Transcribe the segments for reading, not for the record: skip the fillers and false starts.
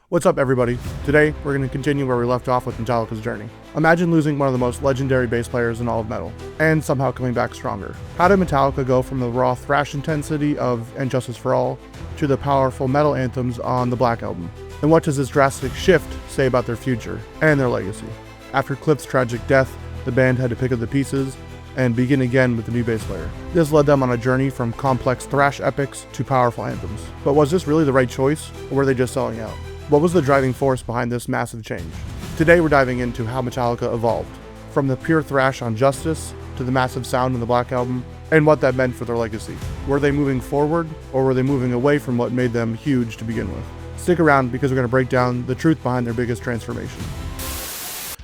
What's up, everybody? Today, we're going to continue where we left off with Metallica's journey. Imagine losing one of the most legendary bass players in all of metal, and somehow coming back stronger. How did Metallica go from the raw thrash intensity of And Justice for All to the powerful metal anthems on the Black Album? And what does this drastic shift say about their future and their legacy? After Cliff's tragic death, the band had to pick up the pieces and begin again with a new bass player. This led them on a journey from complex thrash epics to powerful anthems. But was this really the right choice, or were they just selling out? What was the driving force behind this massive change? Today we're diving into how Metallica evolved, from the pure thrash on Justice to the massive sound in the Black Album, and what that meant for their legacy. Were they moving forward, or were they moving away from what made them huge to begin with? Stick around because we're going to break down the truth behind their biggest transformation.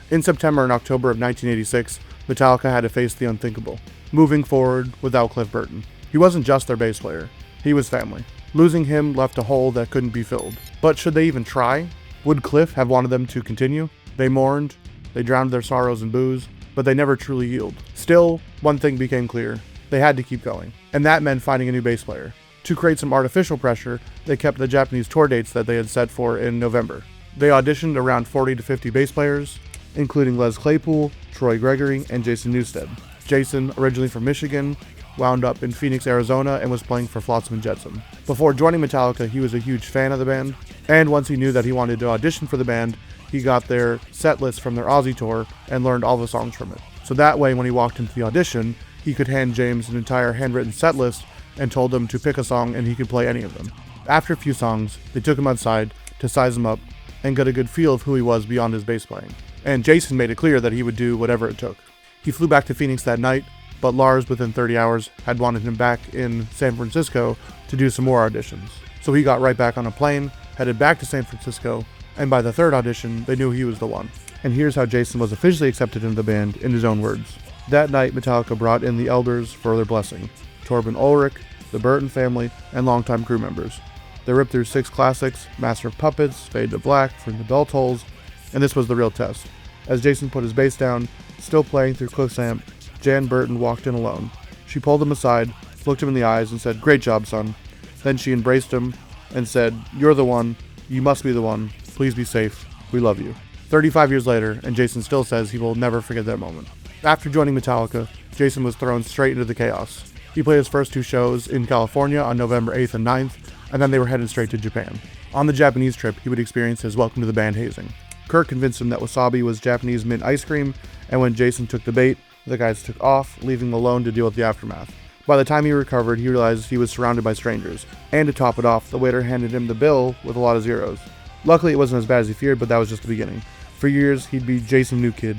In September and October of 1986, Metallica had to face the unthinkable, moving forward without Cliff Burton. He wasn't just their bass player, he was family. Losing him left a hole that couldn't be filled. But should they even try? Would Cliff have wanted them to continue? They mourned, they drowned their sorrows in booze, but they never truly healed. Still, one thing became clear. They had to keep going. And that meant finding a new bass player. To create some artificial pressure, they kept the Japanese tour dates that they had set for in November. They auditioned around 40 to 50 bass players, including Les Claypool, Troy Gregory, and Jason Newsted. Jason, originally from Michigan, wound up in Phoenix, Arizona, and was playing for Flotsam and Jetsam. Before joining Metallica, he was a huge fan of the band, and once he knew that he wanted to audition for the band, he got their set list from their Aussie tour and learned all the songs from it. So that way, when he walked into the audition, he could hand James an entire handwritten set list and told him to pick a song and he could play any of them. After a few songs, they took him outside to size him up and get a good feel of who he was beyond his bass playing. And Jason made it clear that he would do whatever it took. He flew back to Phoenix that night, but Lars, within 30 hours, had wanted him back in San Francisco to do some more auditions. So he got right back on a plane, headed back to San Francisco, and by the third audition, they knew he was the one. And here's how Jason was officially accepted into the band in his own words. That night, Metallica brought in the elders for their blessing: Torben Ulrich, the Burton family, and longtime crew members. They ripped through 6 classics: Master of Puppets, Fade to Black, From the Bell Tolls, and this was the real test. As Jason put his bass down, still playing through Cliff's amp, Jan Burton walked in alone. She pulled him aside, looked him in the eyes, and said, "Great job, son." Then she embraced him and said, "You're the one. You must be the one. Please be safe. We love you." 35 years later, and Jason still says he will never forget that moment. After joining Metallica, Jason was thrown straight into the chaos. He played his first 2 shows in California on November 8th and 9th, and then they were headed straight to Japan. On the Japanese trip, he would experience his welcome to the band hazing. Kurt convinced him that wasabi was Japanese mint ice cream, and when Jason took the bait, the guys took off, leaving him alone to deal with the aftermath. By the time he recovered, he realized he was surrounded by strangers, and to top it off, the waiter handed him the bill with a lot of zeros. Luckily, it wasn't as bad as he feared, but that was just the beginning. For years, he'd be Jason New Kid,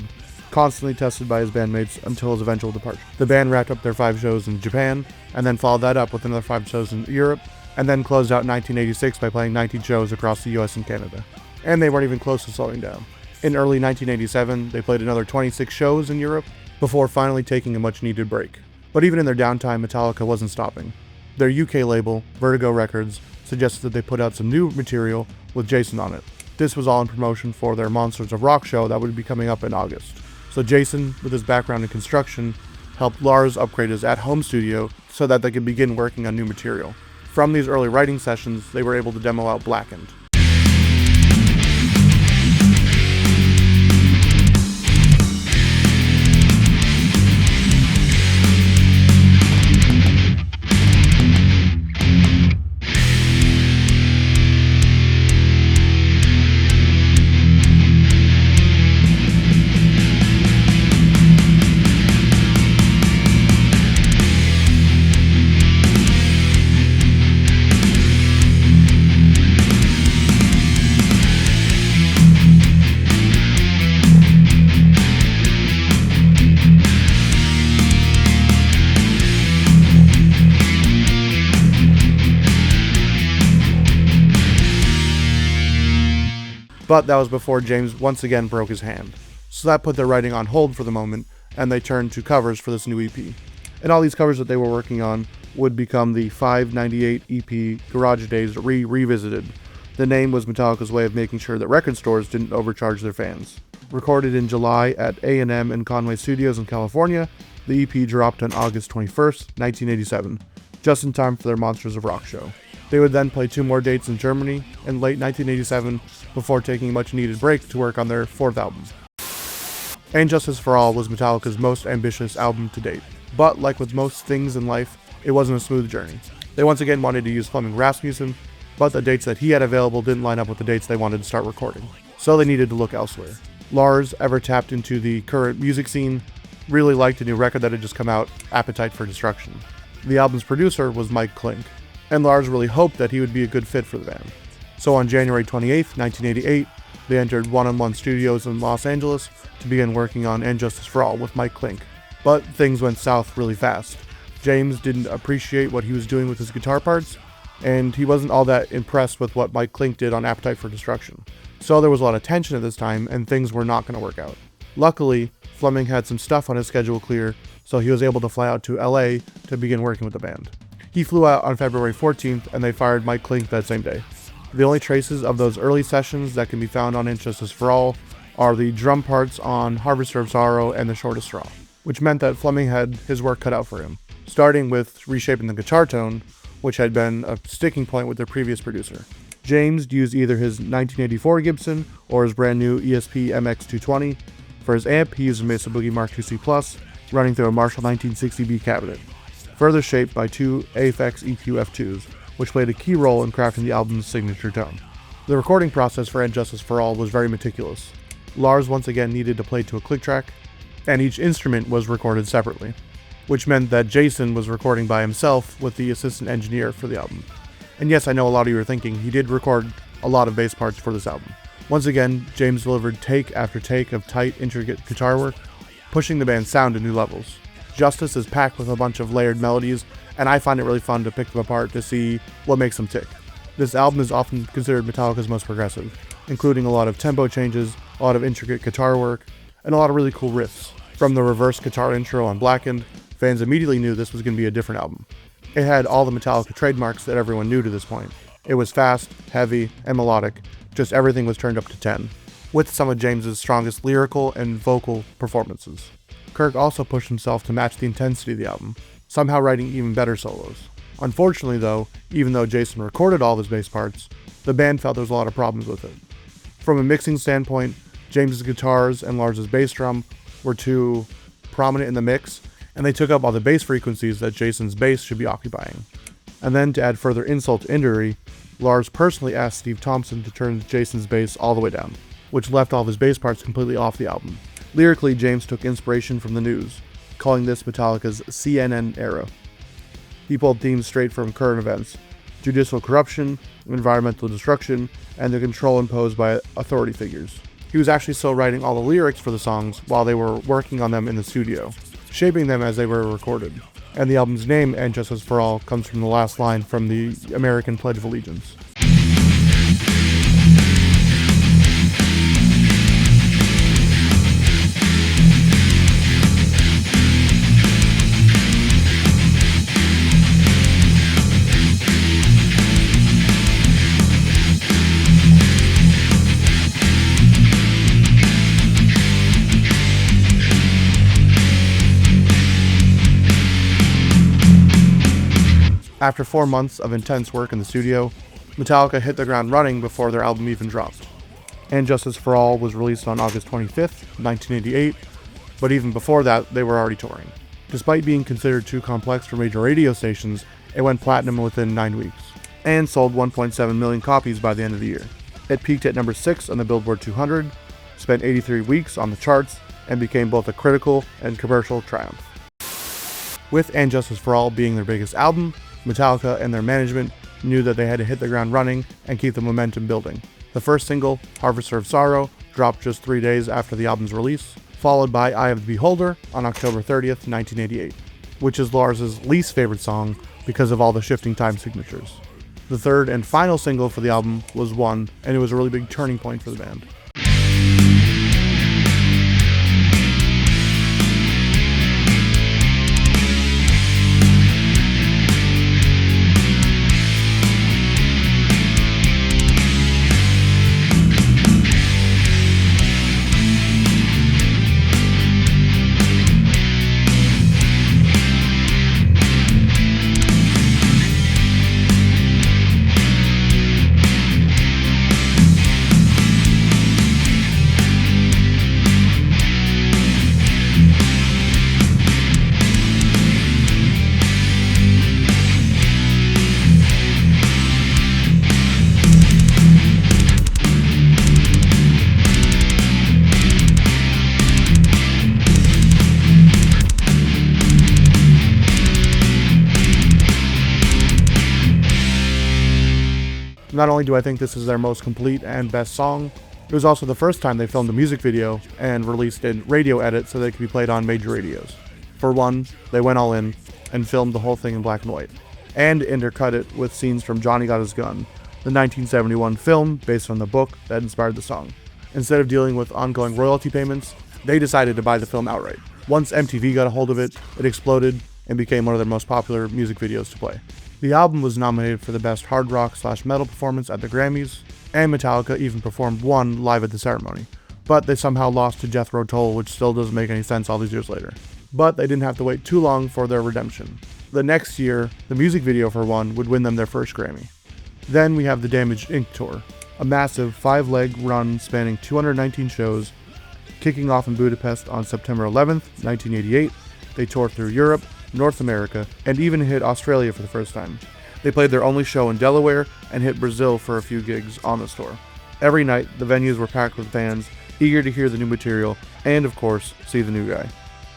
constantly tested by his bandmates until his eventual departure. The band wrapped up their 5 shows in Japan, and then followed that up with another 5 shows in Europe, and then closed out 1986 by playing 19 shows across the US and Canada. And they weren't even close to slowing down. In early 1987, they played another 26 shows in Europe, before finally taking a much-needed break. But even in their downtime, Metallica wasn't stopping. Their UK label, Vertigo Records, suggested that they put out some new material with Jason on it. This was all in promotion for their Monsters of Rock show that would be coming up in August. So Jason, with his background in construction, helped Lars upgrade his at-home studio so that they could begin working on new material. From these early writing sessions, they were able to demo out Blackened. But that was before James once again broke his hand. So that put their writing on hold for the moment, and they turned to covers for this new EP. And all these covers that they were working on would become the 598 EP Garage Days Revisited. The name was Metallica's way of making sure that record stores didn't overcharge their fans. Recorded in July at A&M and Conway Studios in California, the EP dropped on August 21st, 1987, just in time for their Monsters of Rock show. They would then play 2 more dates in Germany in late 1987 before taking a much needed break to work on their 4th album. And Justice for All was Metallica's most ambitious album to date. But like with most things in life, it wasn't a smooth journey. They once again wanted to use Flemming Rasmussen, but the dates that he had available didn't line up with the dates they wanted to start recording. So they needed to look elsewhere. Lars, ever tapped into the current music scene, really liked a new record that had just come out, Appetite for Destruction. The album's producer was Mike Klink, and Lars really hoped that he would be a good fit for the band. So on January 28, 1988, they entered 1-on-1 Studios in Los Angeles to begin working on And Justice for All with Mike Klink. But things went south really fast. James didn't appreciate what he was doing with his guitar parts, and he wasn't all that impressed with what Mike Klink did on Appetite for Destruction. So there was a lot of tension at this time, and things were not going to work out. Luckily, Flemming had some stuff on his schedule clear, so he was able to fly out to LA to begin working with the band. He flew out on February 14th, and they fired Mike Klink that same day. The only traces of those early sessions that can be found on And Justice for All are the drum parts on Harvester of Sorrow and The Shortest Straw, which meant that Flemming had his work cut out for him, starting with reshaping the guitar tone, which had been a sticking point with their previous producer. James used either his 1984 Gibson or his brand new ESP MX220. For his amp, he used a Mesa Boogie Mark II C+, running through a Marshall 1960B cabinet, further shaped by 2 AFX EQ F2s, which played a key role in crafting the album's signature tone. The recording process for And Justice for All was very meticulous. Lars once again needed to play to a click track, and each instrument was recorded separately, which meant that Jason was recording by himself with the assistant engineer for the album. And yes, I know a lot of you are thinking he did record a lot of bass parts for this album. Once again, James delivered take after take of tight, intricate guitar work, pushing the band's sound to new levels. Justice is packed with a bunch of layered melodies, and I find it really fun to pick them apart to see what makes them tick. This album is often considered Metallica's most progressive, including a lot of tempo changes, a lot of intricate guitar work, and a lot of really cool riffs. From the reverse guitar intro on Blackened, fans immediately knew this was going to be a different album. It had all the Metallica trademarks that everyone knew to this point. It was fast, heavy, and melodic, just everything was turned up to 10, with some of James's strongest lyrical and vocal performances. Kirk also pushed himself to match the intensity of the album, somehow writing even better solos. Unfortunately though, even though Jason recorded all of his bass parts, the band felt there was a lot of problems with it. From a mixing standpoint, James's guitars and Lars's bass drum were too prominent in the mix, and they took up all the bass frequencies that Jason's bass should be occupying. And then to add further insult to injury, Lars personally asked Steve Thompson to turn Jason's bass all the way down, which left all of his bass parts completely off the album. Lyrically, James took inspiration from the news, calling this Metallica's CNN era. He pulled themes straight from current events: judicial corruption, environmental destruction, and the control imposed by authority figures. He was actually still writing all the lyrics for the songs while they were working on them in the studio, shaping them as they were recorded. And the album's name, And Justice for All, comes from the last line from the American Pledge of Allegiance. After 4 months of intense work in the studio, Metallica hit the ground running before their album even dropped. And Justice for All was released on August 25th, 1988, but even before that, they were already touring. Despite being considered too complex for major radio stations, it went platinum within 9 weeks, and sold 1.7 million copies by the end of the year. It peaked at number 6 on the Billboard 200, spent 83 weeks on the charts, and became both a critical and commercial triumph. With And Justice for All being their biggest album, Metallica and their management knew that they had to hit the ground running and keep the momentum building. The first single, Harvester of Sorrow, dropped just 3 days after the album's release, followed by Eye of the Beholder on October 30th, 1988, which is Lars's least favorite song because of all the shifting time signatures. The third and final single for the album was One, and it was a really big turning point for the band. Not only do I think this is their most complete and best song, it was also the first time they filmed a music video and released a radio edit so they could be played on major radios. For one, they went all in and filmed the whole thing in black and white, and intercut it with scenes from Johnny Got His Gun, the 1971 film based on the book that inspired the song. Instead of dealing with ongoing royalty payments, they decided to buy the film outright. Once MTV got a hold of it, it exploded and became one of their most popular music videos to play. The album was nominated for the best hard rock/metal performance at the Grammys, and Metallica even performed one live at the ceremony, but they somehow lost to Jethro Tull, which still doesn't make any sense all these years later. But they didn't have to wait too long for their redemption. The next year, the music video for One would win them their first Grammy. Then we have the Damaged Inc. tour, a massive 5-leg run spanning 219 shows, kicking off in Budapest on September 11th, 1988. They toured through Europe, North America, and even hit Australia for the first time. They played their only show in Delaware and hit Brazil for a few gigs on this tour. Every night, the venues were packed with fans, eager to hear the new material, and of course, see the new guy.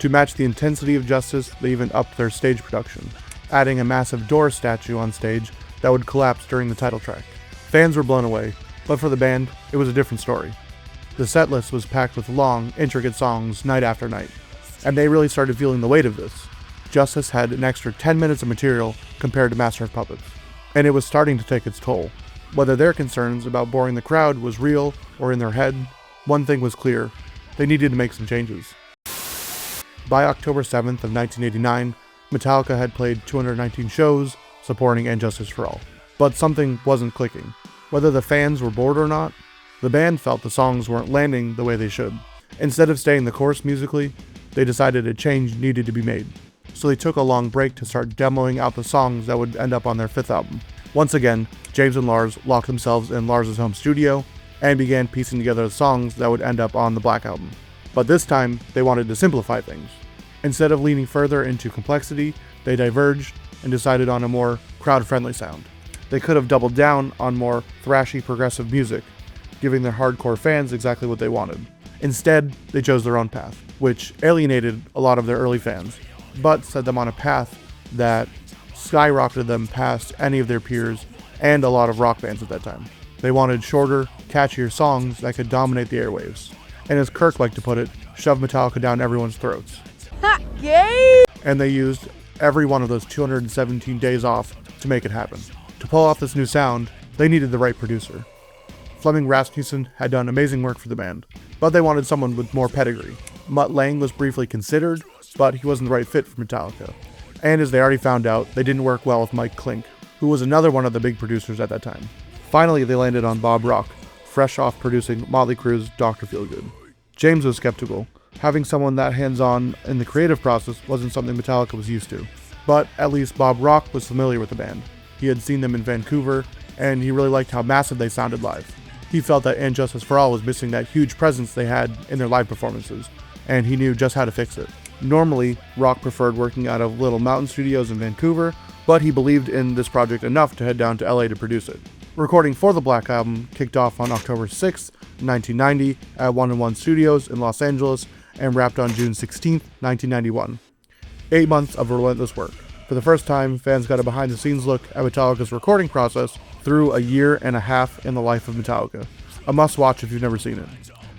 To match the intensity of Justice, they even upped their stage production, adding a massive Doors statue on stage that would collapse during the title track. Fans were blown away, but for the band, it was a different story. The setlist was packed with long, intricate songs night after night, and they really started feeling the weight of this. Justice had an extra 10 minutes of material compared to Master of Puppets, and it was starting to take its toll. Whether their concerns about boring the crowd was real or in their head, one thing was clear: they needed to make some changes. By October 7th of 1989, Metallica had played 219 shows, supporting And Justice for All. But something wasn't clicking. Whether the fans were bored or not, the band felt the songs weren't landing the way they should. Instead of staying the course musically, they decided a change needed to be made. So they took a long break to start demoing out the songs that would end up on their 5th album. Once again, James and Lars locked themselves in Lars' home studio and began piecing together the songs that would end up on the Black Album. But this time, they wanted to simplify things. Instead of leaning further into complexity, they diverged and decided on a more crowd-friendly sound. They could have doubled down on more thrashy progressive music, giving their hardcore fans exactly what they wanted. Instead, they chose their own path, which alienated a lot of their early fans, but set them on a path that skyrocketed them past any of their peers and a lot of rock bands at that time. They wanted shorter, catchier songs that could dominate the airwaves, and as Kirk liked to put it, shove Metallica down everyone's throats. Ha! Gay! And they used every one of those 217 days off to make it happen. To pull off this new sound, they needed the right producer. Flemming Rasmussen had done amazing work for the band, but they wanted someone with more pedigree. Mutt Lange was briefly considered, but he wasn't the right fit for Metallica. And as they already found out, they didn't work well with Mike Klink, who was another one of the big producers at that time. Finally, they landed on Bob Rock, fresh off producing Motley Crue's Dr. Feelgood. James was skeptical. Having someone that hands-on in the creative process wasn't something Metallica was used to. But at least Bob Rock was familiar with the band. He had seen them in Vancouver, and he really liked how massive they sounded live. He felt that And Justice for All was missing that huge presence they had in their live performances, and he knew just how to fix it. Normally, Rock preferred working out of Little Mountain Studios in Vancouver, but he believed in this project enough to head down to LA to produce it. Recording for the Black Album kicked off on October 6, 1990 at 1&1 Studios in Los Angeles and wrapped on June 16, 1991. 8 months of relentless work. For the first time, fans got a behind-the-scenes look at Metallica's recording process through a year and a half in the life of Metallica. A must-watch if you've never seen it.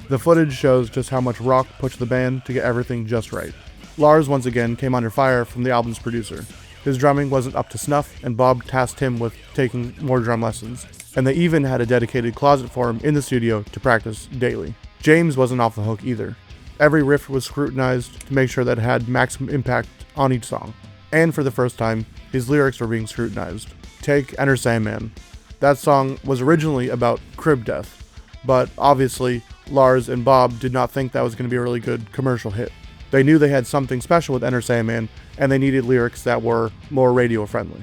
The footage shows just how much Rock pushed the band to get everything just right. Lars once again came under fire from the album's producer. His drumming wasn't up to snuff, and Bob tasked him with taking more drum lessons. And they even had a dedicated closet for him in the studio to practice daily. James wasn't off the hook either. Every riff was scrutinized to make sure that it had maximum impact on each song. And for the first time, his lyrics were being scrutinized. Take Enter Sandman. That song was originally about crib death, but obviously Lars and Bob did not think that was going to be a really good commercial hit. They knew they had something special with Enter Sandman, and they needed lyrics that were more radio friendly.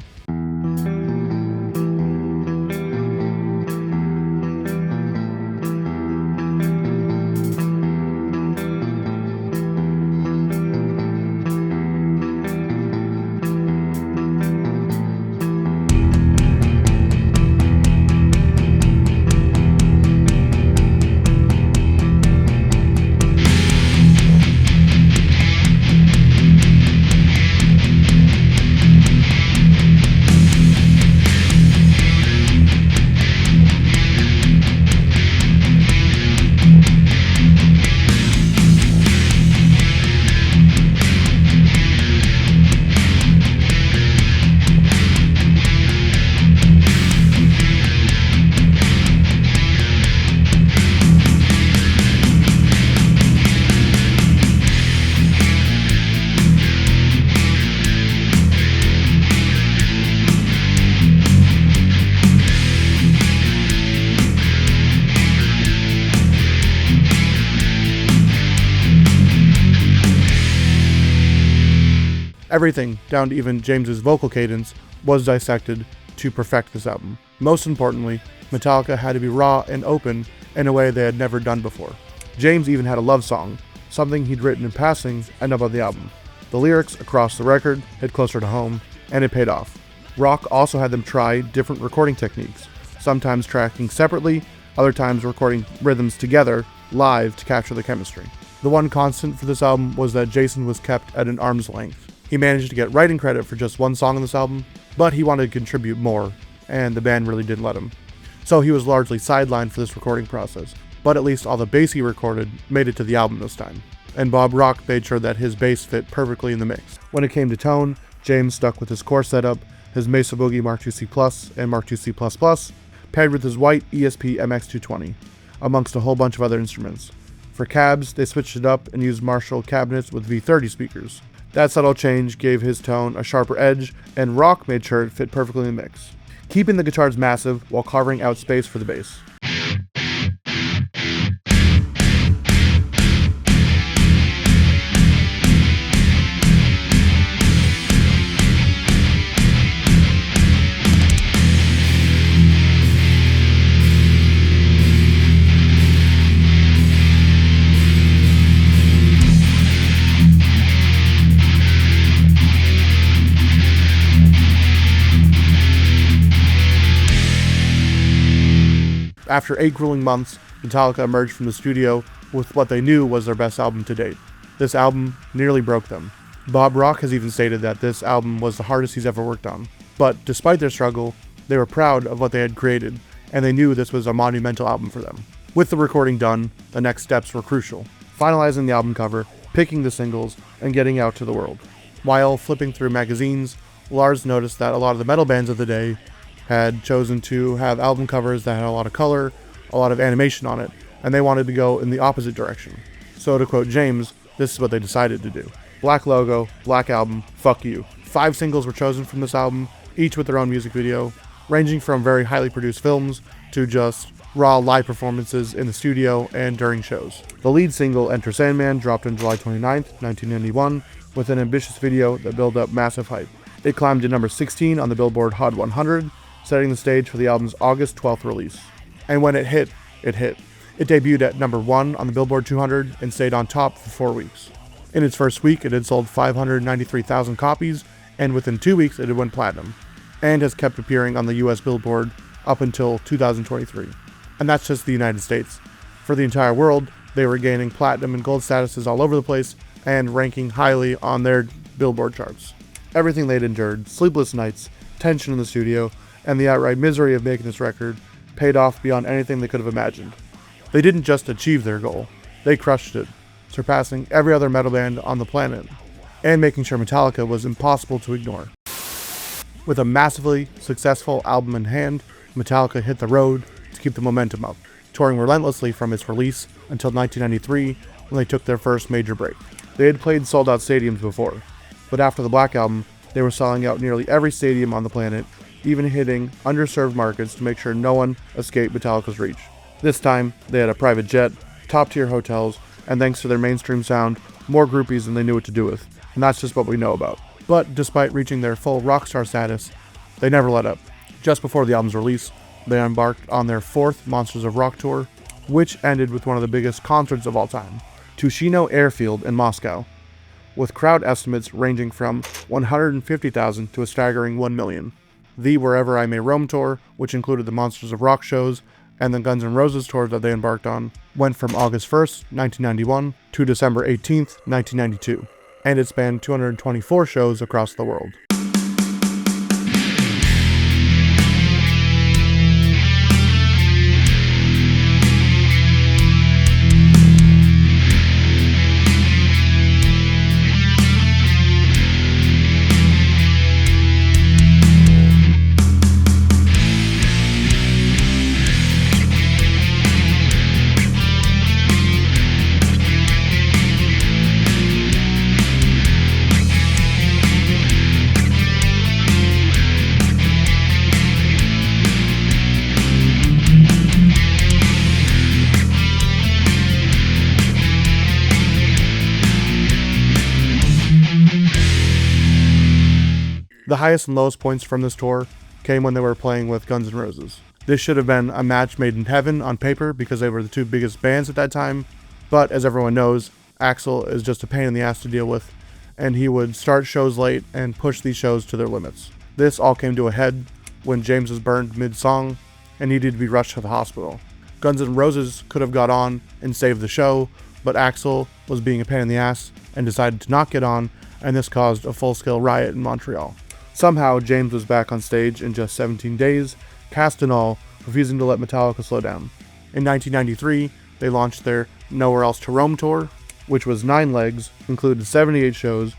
Everything, down to even James's vocal cadence, was dissected to perfect this album. Most importantly, Metallica had to be raw and open in a way they had never done before. James even had a love song, something he'd written in passing, end up on the album. The lyrics across the record hit closer to home, and it paid off. Rock also had them try different recording techniques, sometimes tracking separately, other times recording rhythms together, live to capture the chemistry. The one constant for this album was that Jason was kept at an arm's length. He managed to get writing credit for just one song on this album, but he wanted to contribute more, and the band really didn't let him. So he was largely sidelined for this recording process, but at least all the bass he recorded made it to the album this time. And Bob Rock made sure that his bass fit perfectly in the mix. When it came to tone, James stuck with his core setup, his Mesa Boogie Mark II C Plus and Mark II C++, paired with his white ESP MX220, amongst a whole bunch of other instruments. For cabs, they switched it up and used Marshall cabinets with V30 speakers. That subtle change gave his tone a sharper edge, and Rock made sure it fit perfectly in the mix, keeping the guitars massive while carving out space for the bass. After 8 grueling months, Metallica emerged from the studio with what they knew was their best album to date. This album nearly broke them. Bob Rock has even stated that this album was the hardest he's ever worked on. But despite their struggle, they were proud of what they had created, and they knew this was a monumental album for them. With the recording done, the next steps were crucial: finalizing the album cover, picking the singles, and getting out to the world. While flipping through magazines, Lars noticed that a lot of the metal bands of the day had chosen to have album covers that had a lot of color, a lot of animation on it, and they wanted to go in the opposite direction. So to quote James, this is what they decided to do. Black logo, black album, fuck you. 5 singles were chosen from this album, each with their own music video, ranging from very highly produced films to just raw live performances in the studio and during shows. The lead single, Enter Sandman, dropped on July 29th, 1991, with an ambitious video that built up massive hype. It climbed to number 16 on the Billboard Hot 100, setting the stage for the album's August 12th release. And when it hit, it hit. It debuted at number 1 on the Billboard 200 and stayed on top for 4 weeks. In its first week, it had sold 593,000 copies, and within 2 weeks it had went platinum, and has kept appearing on the US Billboard up until 2023. And that's just the United States. For the entire world, they were gaining platinum and gold statuses all over the place, and ranking highly on their Billboard charts. Everything they'd endured, sleepless nights, tension in the studio, and the outright misery of making this record paid off beyond anything they could have imagined. They didn't just achieve their goal, they crushed it, surpassing every other metal band on the planet, and making sure Metallica was impossible to ignore. With a massively successful album in hand, Metallica hit the road to keep the momentum up, touring relentlessly from its release until 1993, when they took their first major break. They had played sold-out stadiums before, but after the Black Album, they were selling out nearly every stadium on the planet, even hitting underserved markets to make sure no one escaped Metallica's reach. This time, they had a private jet, top-tier hotels, and thanks to their mainstream sound, more groupies than they knew what to do with. And that's just what we know about. But despite reaching their full rock star status, they never let up. Just before the album's release, they embarked on their 4th Monsters of Rock tour, which ended with one of the biggest concerts of all time, Tushino Airfield in Moscow, with crowd estimates ranging from 150,000 to a staggering 1 million. The Wherever I May Roam tour, which included the Monsters of Rock shows and the Guns N' Roses tour that they embarked on, went from August 1st, 1991 to December 18th, 1992, and it spanned 224 shows across the world. The highest and lowest points from this tour came when they were playing with Guns N' Roses. This should have been a match made in heaven on paper because they were the two biggest bands at that time, but as everyone knows, Axl is just a pain in the ass to deal with, and he would start shows late and push these shows to their limits. This all came to a head when James was burned mid-song and needed to be rushed to the hospital. Guns N' Roses could have got on and saved the show, but Axl was being a pain in the ass and decided to not get on, and this caused a full-scale riot in Montreal. Somehow, James was back on stage in just 17 days, cast and all, refusing to let Metallica slow down. In 1993, they launched their Nowhere Else to Roam tour, which was 9 legs, included 78 shows,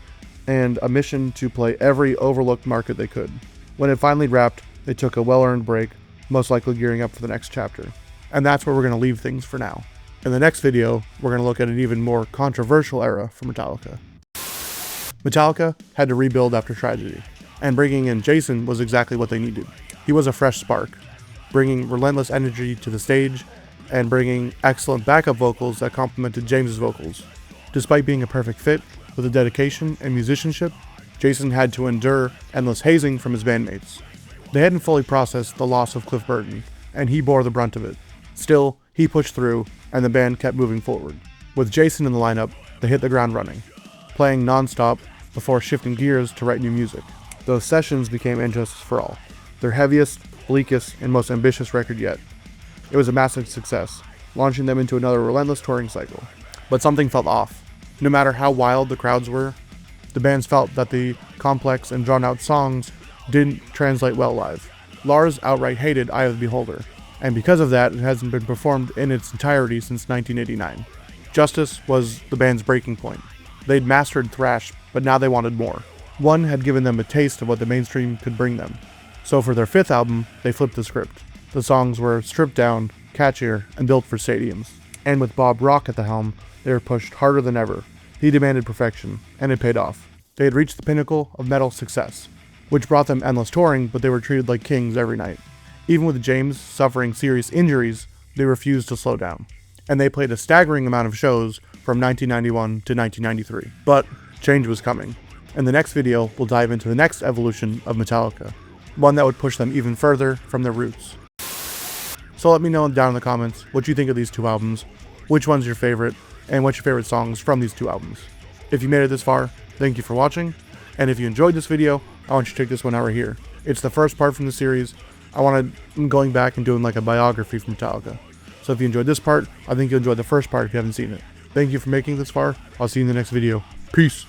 and a mission to play every overlooked market they could. When it finally wrapped, they took a well-earned break, most likely gearing up for the next chapter. And that's where we're going to leave things for now. In the next video, we're going to look at an even more controversial era for Metallica. Metallica had to rebuild after tragedy, and bringing in Jason was exactly what they needed. He was a fresh spark, bringing relentless energy to the stage, and bringing excellent backup vocals that complemented James's vocals. Despite being a perfect fit, with the dedication and musicianship, Jason had to endure endless hazing from his bandmates. They hadn't fully processed the loss of Cliff Burton, and he bore the brunt of it. Still, he pushed through, and the band kept moving forward. With Jason in the lineup, they hit the ground running, playing non-stop before shifting gears to write new music. Those sessions became And Justice for All, their heaviest, bleakest, and most ambitious record yet. It was a massive success, launching them into another relentless touring cycle. But something felt off. No matter how wild the crowds were, the bands felt that the complex and drawn-out songs didn't translate well live. Lars outright hated Eye of the Beholder, and because of that, it hasn't been performed in its entirety since 1989. Justice was the band's breaking point. They'd mastered thrash, but now they wanted more. One had given them a taste of what the mainstream could bring them. So for their 5th album, they flipped the script. The songs were stripped down, catchier, and built for stadiums. And with Bob Rock at the helm, they were pushed harder than ever. He demanded perfection, and it paid off. They had reached the pinnacle of metal success, which brought them endless touring, but they were treated like kings every night. Even with James suffering serious injuries, they refused to slow down, and they played a staggering amount of shows from 1991 to 1993. But change was coming. In the next video, we'll dive into the next evolution of Metallica, one that would push them even further from their roots. So let me know down in the comments what you think of these 2 albums, which one's your favorite, and what's your favorite songs from these 2 albums. If you made it this far, thank you for watching, and if you enjoyed this video, I want you to check this one out right here. It's the first part from the series. I'm going back and doing like a biography from Metallica. So if you enjoyed this part, I think you'll enjoy the first part if you haven't seen it. Thank you for making it this far. I'll see you in the next video. Peace.